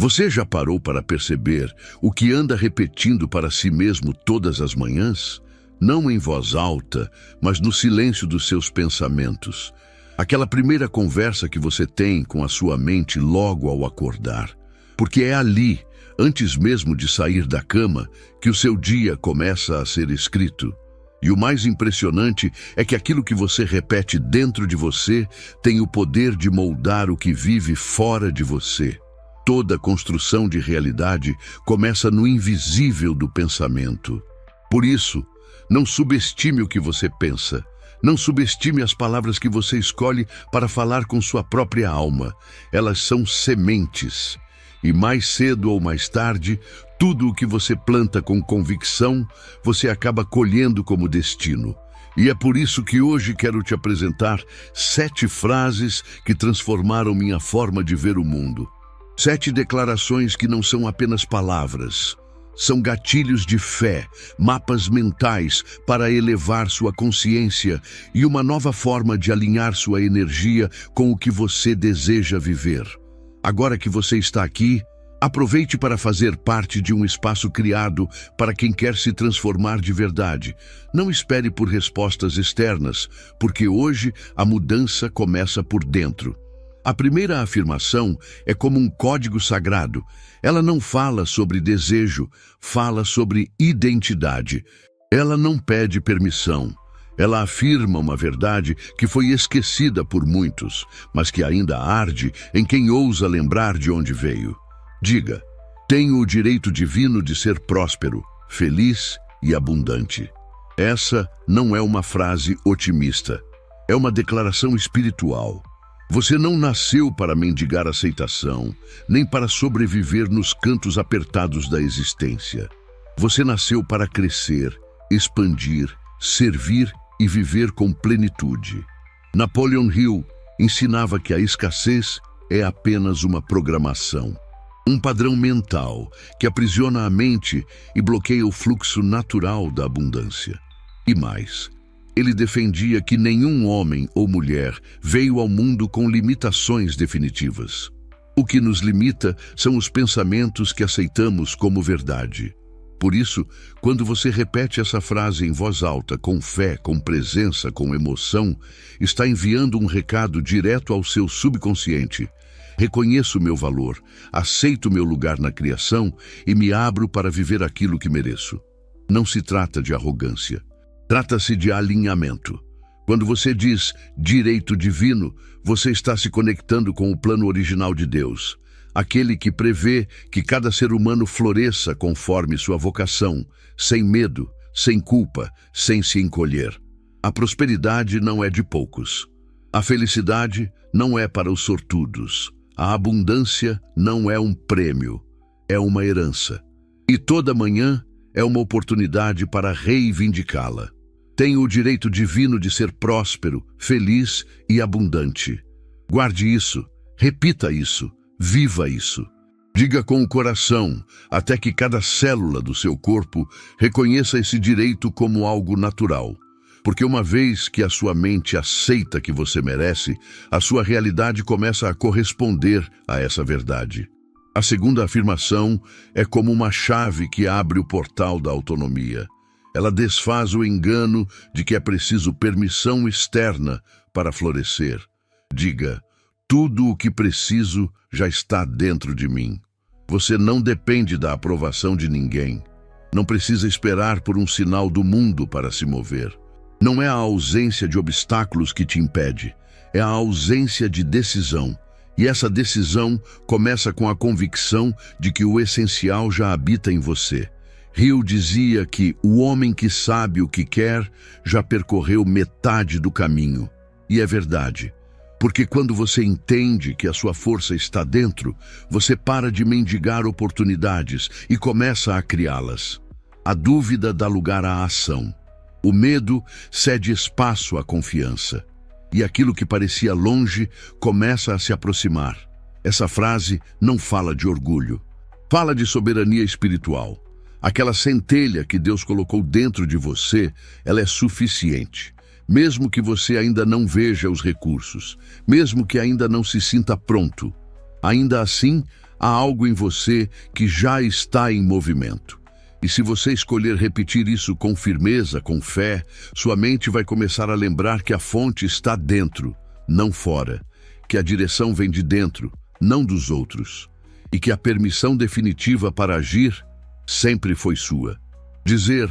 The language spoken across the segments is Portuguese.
Você já parou para perceber o que anda repetindo para si mesmo todas as manhãs? Não em voz alta, mas no silêncio dos seus pensamentos. Aquela primeira conversa que você tem com a sua mente logo ao acordar. Porque é ali, antes mesmo de sair da cama, que o seu dia começa a ser escrito. E o mais impressionante é que aquilo que você repete dentro de você tem o poder de moldar o que vive fora de você. Toda construção de realidade começa no invisível do pensamento. Por isso, não subestime o que você pensa. Não subestime as palavras que você escolhe para falar com sua própria alma. Elas são sementes. E mais cedo ou mais tarde, tudo o que você planta com convicção, você acaba colhendo como destino. E é por isso que hoje quero te apresentar 7 frases que transformaram minha forma de ver o mundo. 7 declarações que não são apenas palavras. São gatilhos de fé, mapas mentais para elevar sua consciência e uma nova forma de alinhar sua energia com o que você deseja viver. Agora que você está aqui, aproveite para fazer parte de um espaço criado para quem quer se transformar de verdade. Não espere por respostas externas, porque hoje a mudança começa por dentro. A primeira afirmação é como um código sagrado. Ela não fala sobre desejo, fala sobre identidade. Ela não pede permissão. Ela afirma uma verdade que foi esquecida por muitos, mas que ainda arde em quem ousa lembrar de onde veio. Diga: tenho o direito divino de ser próspero, feliz e abundante. Essa não é uma frase otimista. É uma declaração espiritual. Você não nasceu para mendigar aceitação, nem para sobreviver nos cantos apertados da existência. Você nasceu para crescer, expandir, servir e viver com plenitude. Napoleon Hill ensinava que a escassez é apenas uma programação, um padrão mental que aprisiona a mente e bloqueia o fluxo natural da abundância. E mais, ele defendia que nenhum homem ou mulher veio ao mundo com limitações definitivas. O que nos limita são os pensamentos que aceitamos como verdade. Por isso, quando você repete essa frase em voz alta, com fé, com presença, com emoção, está enviando um recado direto ao seu subconsciente. Reconheço meu valor, aceito meu lugar na criação e me abro para viver aquilo que mereço. Não se trata de arrogância. Trata-se de alinhamento. Quando você diz direito divino, você está se conectando com o plano original de Deus. Aquele que prevê que cada ser humano floresça conforme sua vocação, sem medo, sem culpa, sem se encolher. A prosperidade não é de poucos. A felicidade não é para os sortudos. A abundância não é um prêmio, é uma herança. E toda manhã é uma oportunidade para reivindicá-la. Tenho o direito divino de ser próspero, feliz e abundante. Guarde isso, repita isso. Viva isso. Diga com o coração, até que cada célula do seu corpo reconheça esse direito como algo natural. Porque uma vez que a sua mente aceita que você merece, a sua realidade começa a corresponder a essa verdade. A segunda afirmação é como uma chave que abre o portal da autonomia. Ela desfaz o engano de que é preciso permissão externa para florescer. Diga: tudo o que preciso já está dentro de mim. Você não depende da aprovação de ninguém. Não precisa esperar por um sinal do mundo para se mover. Não é a ausência de obstáculos que te impede, é a ausência de decisão. E essa decisão começa com a convicção de que o essencial já habita em você. Hill dizia que o homem que sabe o que quer já percorreu metade do caminho. E é verdade. Porque quando você entende que a sua força está dentro, você para de mendigar oportunidades e começa a criá-las. A dúvida dá lugar à ação. O medo cede espaço à confiança. E aquilo que parecia longe começa a se aproximar. Essa frase não fala de orgulho. Fala de soberania espiritual. Aquela centelha que Deus colocou dentro de você, ela é suficiente. Mesmo que você ainda não veja os recursos, mesmo que ainda não se sinta pronto, ainda assim, há algo em você que já está em movimento. E se você escolher repetir isso com firmeza, com fé, sua mente vai começar a lembrar que a fonte está dentro, não fora, que a direção vem de dentro, não dos outros, e que a permissão definitiva para agir sempre foi sua. Dizer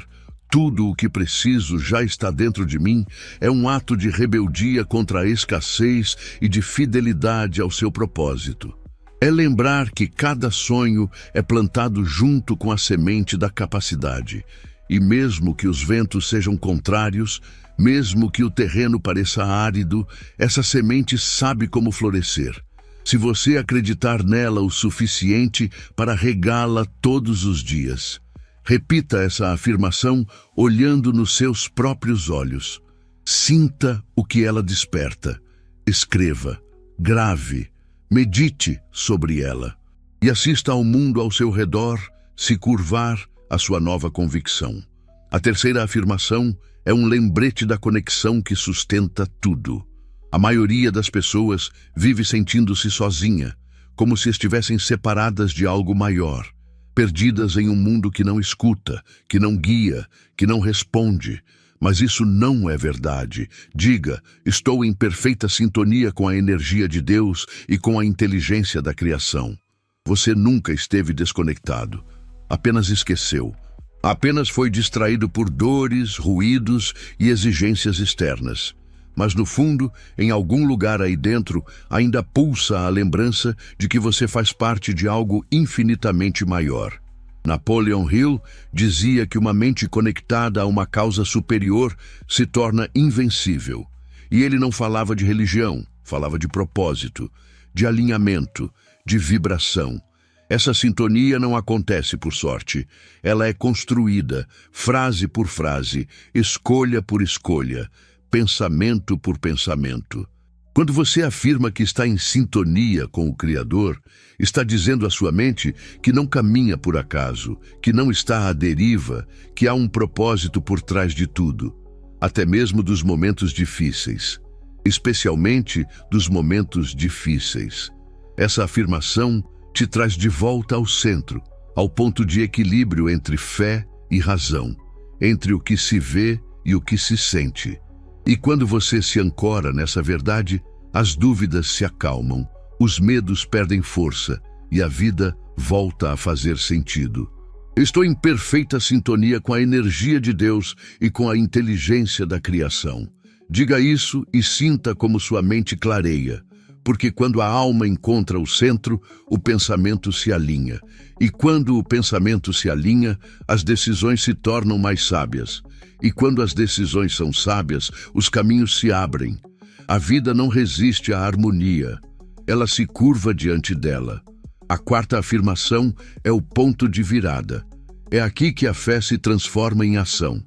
tudo o que preciso já está dentro de mim é um ato de rebeldia contra a escassez e de fidelidade ao seu propósito. É lembrar que cada sonho é plantado junto com a semente da capacidade, e mesmo que os ventos sejam contrários, mesmo que o terreno pareça árido, essa semente sabe como florescer. Se você acreditar nela o suficiente para regá-la todos os dias. Repita essa afirmação olhando nos seus próprios olhos. Sinta o que ela desperta. Escreva, grave, medite sobre ela e assista ao mundo ao seu redor se curvar à sua nova convicção. A terceira afirmação é um lembrete da conexão que sustenta tudo. A maioria das pessoas vive sentindo-se sozinha, como se estivessem separadas de algo maior, perdidas em um mundo que não escuta, que não guia, que não responde. Mas isso não é verdade. Diga, estou em perfeita sintonia com a energia de Deus e com a inteligência da criação. Você nunca esteve desconectado, apenas esqueceu. Apenas foi distraído por dores, ruídos e exigências externas. Mas no fundo, em algum lugar aí dentro, ainda pulsa a lembrança de que você faz parte de algo infinitamente maior. Napoleon Hill dizia que uma mente conectada a uma causa superior se torna invencível. E ele não falava de religião, falava de propósito, de alinhamento, de vibração. Essa sintonia não acontece por sorte. Ela é construída, frase por frase, escolha por escolha, pensamento por pensamento. Quando você afirma que está em sintonia com o Criador, está dizendo à sua mente que não caminha por acaso, que não está à deriva, que há um propósito por trás de tudo, até mesmo dos momentos difíceis, especialmente dos momentos difíceis. Essa afirmação te traz de volta ao centro, ao ponto de equilíbrio entre fé e razão, entre o que se vê e o que se sente. E quando você se ancora nessa verdade, as dúvidas se acalmam, os medos perdem força e a vida volta a fazer sentido. Estou em perfeita sintonia com a energia de Deus e com a inteligência da criação. Diga isso e sinta como sua mente clareia, porque quando a alma encontra o centro, o pensamento se alinha. E quando o pensamento se alinha, as decisões se tornam mais sábias. E quando as decisões são sábias, os caminhos se abrem. A vida não resiste à harmonia. Ela se curva diante dela. A quarta afirmação é o ponto de virada. É aqui que a fé se transforma em ação.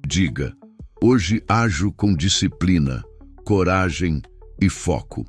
Diga, hoje ajo com disciplina, coragem e foco.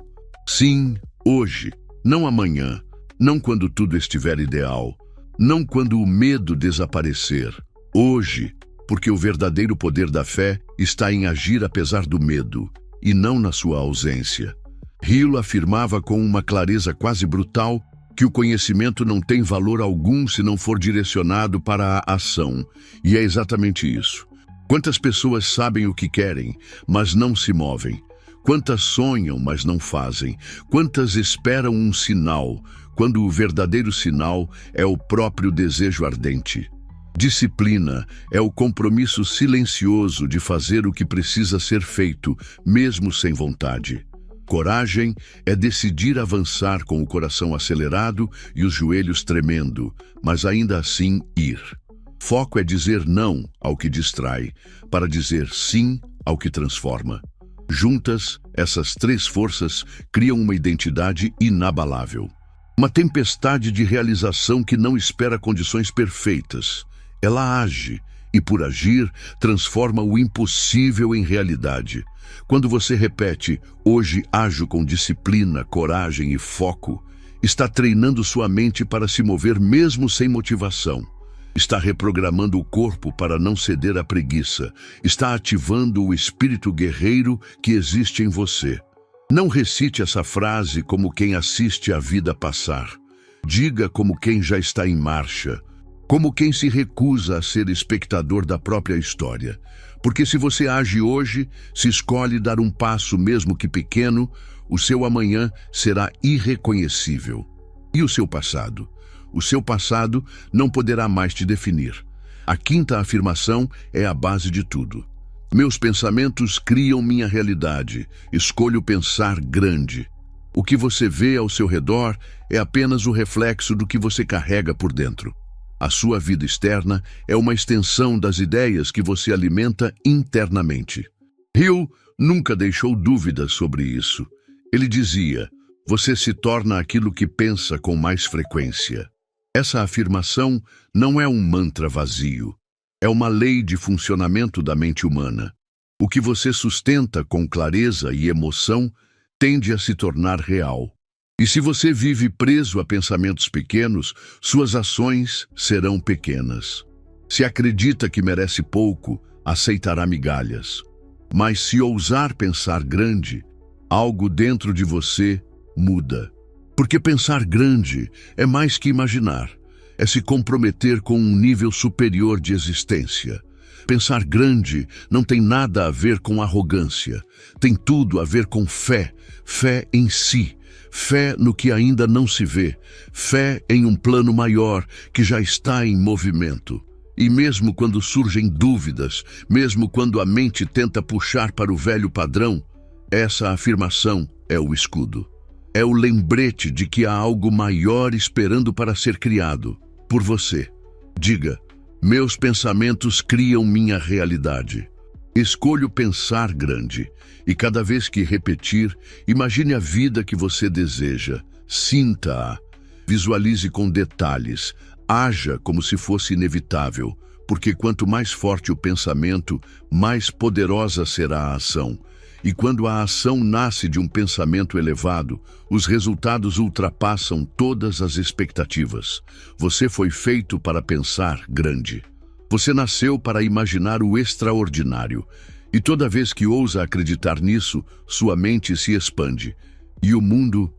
Sim, hoje, não amanhã, não quando tudo estiver ideal, não quando o medo desaparecer. Hoje, porque o verdadeiro poder da fé está em agir apesar do medo, e não na sua ausência. Hill afirmava com uma clareza quase brutal que o conhecimento não tem valor algum se não for direcionado para a ação, e é exatamente isso. Quantas pessoas sabem o que querem, mas não se movem? Quantas sonham, mas não fazem? Quantas esperam um sinal, quando o verdadeiro sinal é o próprio desejo ardente? Disciplina é o compromisso silencioso de fazer o que precisa ser feito, mesmo sem vontade. Coragem é decidir avançar com o coração acelerado e os joelhos tremendo, mas ainda assim ir. Foco é dizer não ao que distrai, para dizer sim ao que transforma. Juntas, essas três forças criam uma identidade inabalável. Uma tempestade de realização que não espera condições perfeitas. Ela age e, por agir, transforma o impossível em realidade. Quando você repete, hoje ajo com disciplina, coragem e foco, está treinando sua mente para se mover mesmo sem motivação. Está reprogramando o corpo para não ceder à preguiça. Está ativando o espírito guerreiro que existe em você. Não recite essa frase como quem assiste a vida passar. Diga como quem já está em marcha, como quem se recusa a ser espectador da própria história. Porque se você age hoje, se escolhe dar um passo mesmo que pequeno, o seu amanhã será irreconhecível. E o seu passado? O seu passado não poderá mais te definir. A quinta afirmação é a base de tudo. Meus pensamentos criam minha realidade. Escolho pensar grande. O que você vê ao seu redor é apenas o reflexo do que você carrega por dentro. A sua vida externa é uma extensão das ideias que você alimenta internamente. Hill nunca deixou dúvidas sobre isso. Ele dizia: você se torna aquilo que pensa com mais frequência. Essa afirmação não é um mantra vazio. É uma lei de funcionamento da mente humana. O que você sustenta com clareza e emoção tende a se tornar real. E se você vive preso a pensamentos pequenos, suas ações serão pequenas. Se acredita que merece pouco, aceitará migalhas. Mas se ousar pensar grande, algo dentro de você muda. Porque pensar grande é mais que imaginar. É se comprometer com um nível superior de existência. Pensar grande não tem nada a ver com arrogância. Tem tudo a ver com fé. Fé em si. Fé no que ainda não se vê. Fé em um plano maior que já está em movimento. E mesmo quando surgem dúvidas, mesmo quando a mente tenta puxar para o velho padrão, essa afirmação é o escudo. É o lembrete de que há algo maior esperando para ser criado por você. Diga: meus pensamentos criam minha realidade. Escolho pensar grande. E cada vez que repetir, imagine a vida que você deseja. Sinta-a. Visualize com detalhes. Haja como se fosse inevitável. Porque quanto mais forte o pensamento, mais poderosa será a ação. E quando a ação nasce de um pensamento elevado, os resultados ultrapassam todas as expectativas. Você foi feito para pensar grande. Você nasceu para imaginar o extraordinário. E toda vez que ousa acreditar nisso, sua mente se expande. E o mundo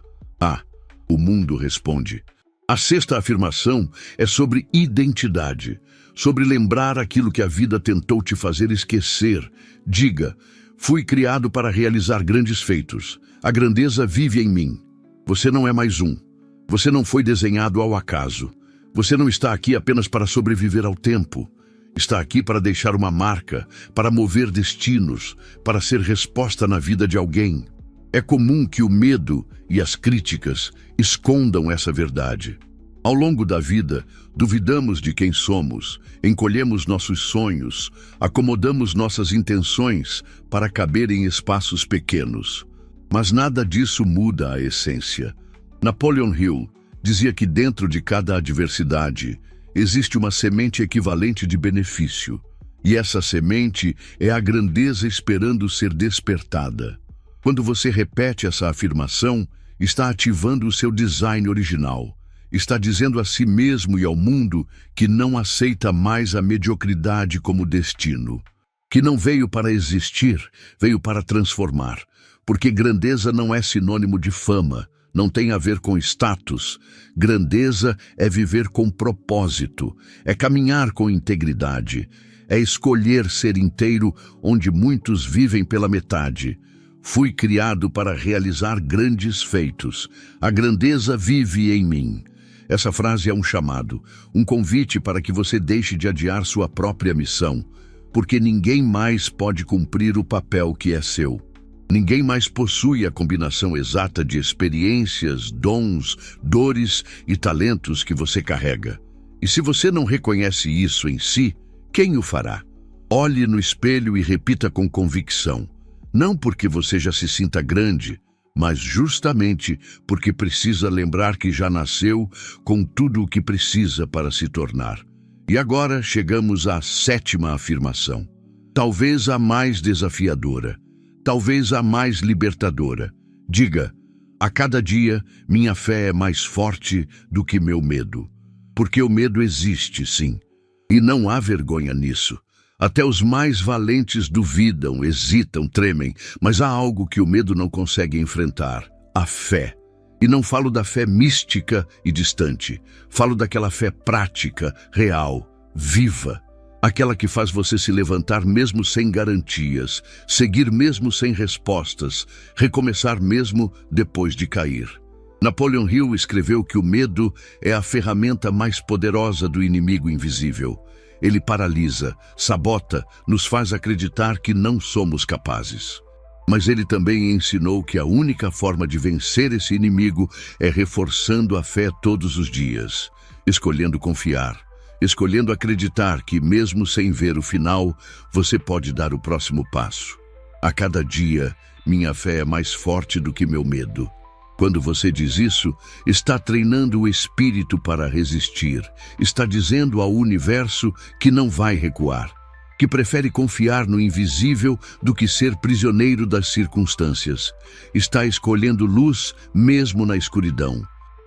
responde. A sexta afirmação é sobre identidade, sobre lembrar aquilo que a vida tentou te fazer esquecer. Diga: fui criado para realizar grandes feitos. A grandeza vive em mim. Você não é mais um. Você não foi desenhado ao acaso. Você não está aqui apenas para sobreviver ao tempo. Está aqui para deixar uma marca, para mover destinos, para ser resposta na vida de alguém. É comum que o medo e as críticas escondam essa verdade. Ao longo da vida, duvidamos de quem somos, encolhemos nossos sonhos, acomodamos nossas intenções para caber em espaços pequenos. Mas nada disso muda a essência. Napoleon Hill dizia que dentro de cada adversidade existe uma semente equivalente de benefício. E essa semente é a grandeza esperando ser despertada. Quando você repete essa afirmação, está ativando o seu design original. Está dizendo a si mesmo e ao mundo que não aceita mais a mediocridade como destino. Que não veio para existir, veio para transformar. Porque grandeza não é sinônimo de fama, não tem a ver com status. Grandeza é viver com propósito, é caminhar com integridade, é escolher ser inteiro onde muitos vivem pela metade. Fui criado para realizar grandes feitos. A grandeza vive em mim. Essa frase é um chamado, um convite para que você deixe de adiar sua própria missão, porque ninguém mais pode cumprir o papel que é seu. Ninguém mais possui a combinação exata de experiências, dons, dores e talentos que você carrega. E se você não reconhece isso em si, quem o fará? Olhe no espelho e repita com convicção. Não porque você já se sinta grande, mas justamente porque precisa lembrar que já nasceu com tudo o que precisa para se tornar. E agora chegamos à sétima afirmação. Talvez a mais desafiadora. Talvez a mais libertadora. Diga: a cada dia minha fé é mais forte do que meu medo. Porque o medo existe, sim. E não há vergonha nisso. Até os mais valentes duvidam, hesitam, tremem, mas há algo que o medo não consegue enfrentar: a fé. E não falo da fé mística e distante. Falo daquela fé prática, real, viva. Aquela que faz você se levantar mesmo sem garantias, seguir mesmo sem respostas, recomeçar mesmo depois de cair. Napoleon Hill escreveu que o medo é a ferramenta mais poderosa do inimigo invisível. Ele paralisa, sabota, nos faz acreditar que não somos capazes. Mas ele também ensinou que a única forma de vencer esse inimigo é reforçando a fé todos os dias, escolhendo confiar, escolhendo acreditar que, mesmo sem ver o final, você pode dar o próximo passo. A cada dia, minha fé é mais forte do que meu medo. Quando você diz isso, está treinando o espírito para resistir, está dizendo ao universo que não vai recuar, que prefere confiar no invisível do que ser prisioneiro das circunstâncias. Está escolhendo luz mesmo na escuridão.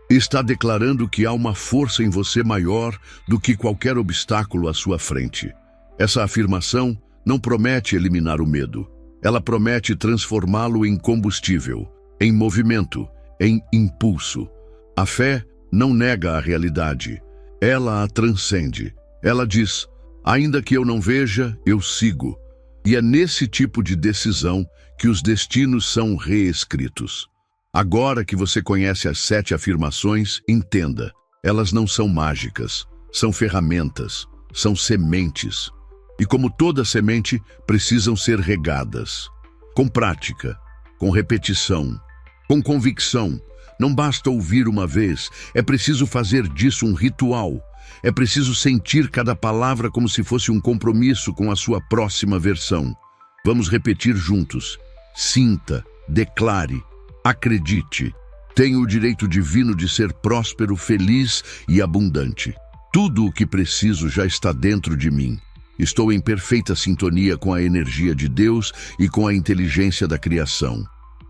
Está declarando que há uma força em você maior do que qualquer obstáculo à sua frente. Essa afirmação não promete eliminar o medo. Ela promete transformá-lo em combustível, em movimento, em impulso. A fé não nega a realidade. Ela a transcende. Ela diz: ainda que eu não veja, eu sigo. E é nesse tipo de decisão que os destinos são reescritos. Agora que você conhece as 7 afirmações, entenda, elas não são mágicas, são ferramentas, são sementes. E como toda semente, precisam ser regadas. Com prática, com repetição, com convicção. Não basta ouvir uma vez, é preciso fazer disso um ritual. É preciso sentir cada palavra como se fosse um compromisso com a sua próxima versão. Vamos repetir juntos. Sinta, declare, acredite. Tenho o direito divino de ser próspero, feliz e abundante. Tudo o que preciso já está dentro de mim. Estou em perfeita sintonia com a energia de Deus e com a inteligência da criação.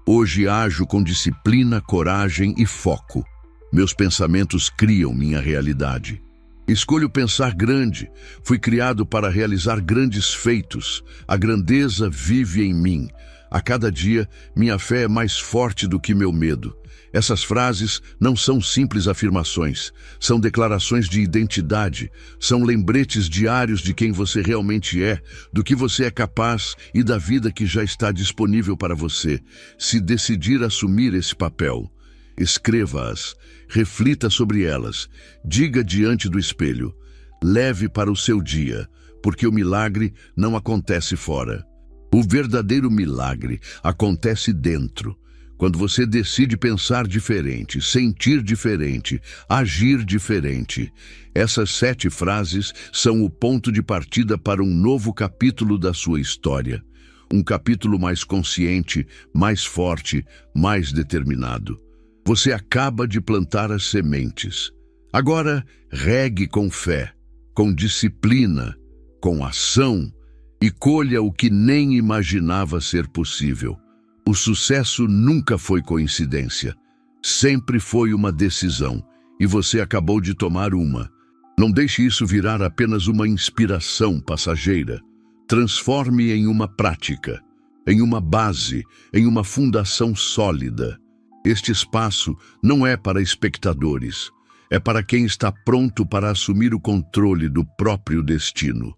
Hoje ajo com disciplina, coragem e foco. Meus pensamentos criam minha realidade. Escolho pensar grande. Fui criado para realizar grandes feitos. A grandeza vive em mim. A cada dia, minha fé é mais forte do que meu medo. Essas frases não são simples afirmações. São declarações de identidade. São lembretes diários de quem você realmente é, do que você é capaz e da vida que já está disponível para você, se decidir assumir esse papel. Escreva-as, reflita sobre elas, diga diante do espelho. Leve para o seu dia, porque o milagre não acontece fora. O verdadeiro milagre acontece dentro. Quando você decide pensar diferente, sentir diferente, agir diferente. Essas 7 frases são o ponto de partida para um novo capítulo da sua história. Um capítulo mais consciente, mais forte, mais determinado. Você acaba de plantar as sementes. Agora, regue com fé, com disciplina, com ação e colha o que nem imaginava ser possível. O sucesso nunca foi coincidência. Sempre foi uma decisão, e você acabou de tomar uma. Não deixe isso virar apenas uma inspiração passageira. Transforme em uma prática, em uma base, em uma fundação sólida. Este espaço não é para espectadores, é para quem está pronto para assumir o controle do próprio destino.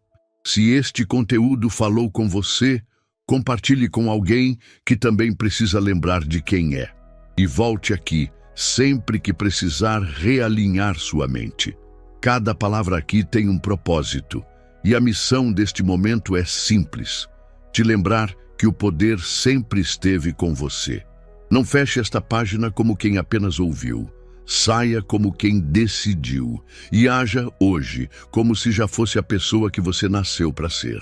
Se este conteúdo falou com você, compartilhe com alguém que também precisa lembrar de quem é. E volte aqui sempre que precisar realinhar sua mente. Cada palavra aqui tem um propósito, e a missão deste momento é simples: te lembrar que o poder sempre esteve com você. Não feche esta página como quem apenas ouviu. Saia como quem decidiu e haja hoje como se já fosse a pessoa que você nasceu para ser.